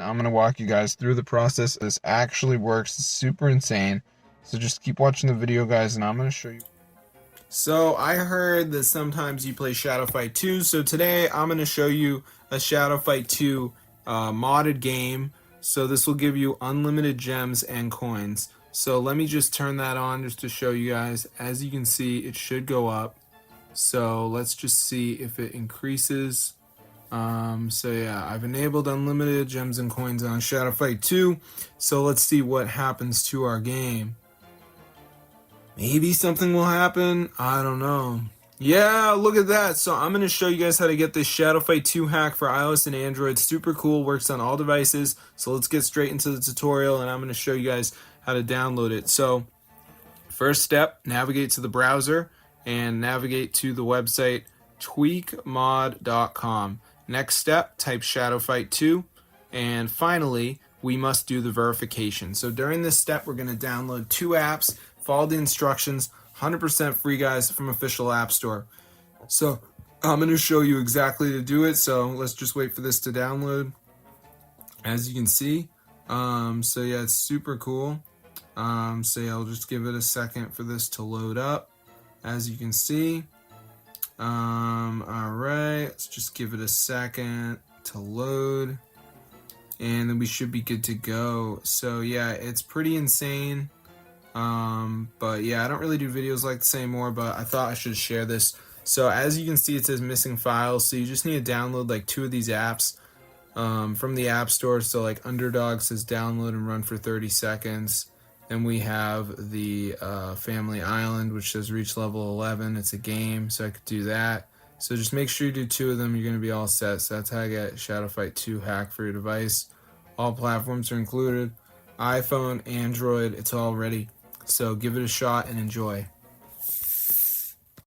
I'm going to walk you guys through the process. This actually works. It's super insane. So just keep watching the video, guys, and I'm going to show you. So I heard that sometimes you play Shadow Fight 2, so today I'm going to show you a Shadow Fight 2 modded game. So this will give you unlimited gems and coins. So let me just turn that on just to show you guys. As you can see, it should go up. So let's just see if it increases. So yeah, I've enabled unlimited gems and coins on Shadow Fight 2. So let's see what happens to our game. Maybe something will happen. I don't know. Yeah, look at that. So I'm going to show you guys how to get this Shadow Fight 2 hack for iOS and Android. Super cool. Works on all devices. So let's get straight into the tutorial, and I'm going to show you guys how to download it. So first step, navigate to the browser and navigate to the website tweakmod.com. Next step, type Shadow Fight 2. And finally, we must do the verification. So during this step, we're going to download 2 apps. Follow the instructions, 100% free, guys, from official app store. So I'm going to show you exactly to do it. So let's just wait for this to download. As you can see, so yeah, it's super cool. So yeah, I'll just give it a second for this to load up. As you can see, all right, let's just give it a second to load, and then we should be good to go. So yeah, it's pretty insane. But yeah, I don't really do videos like this anymore, but I thought I should share this. So as you can see, it says missing files. So you just need to download like 2 of these apps from the App Store. So like Underdog says download and run for 30 seconds. Then we have the Family Island, which says reach level 11. It's a game, so I could do that. So just make sure you do 2 of them. You're going to be all set. So that's how I get Shadow Fight 2 hack for your device. All platforms are included. iPhone, Android, it's all ready. So give it a shot and enjoy.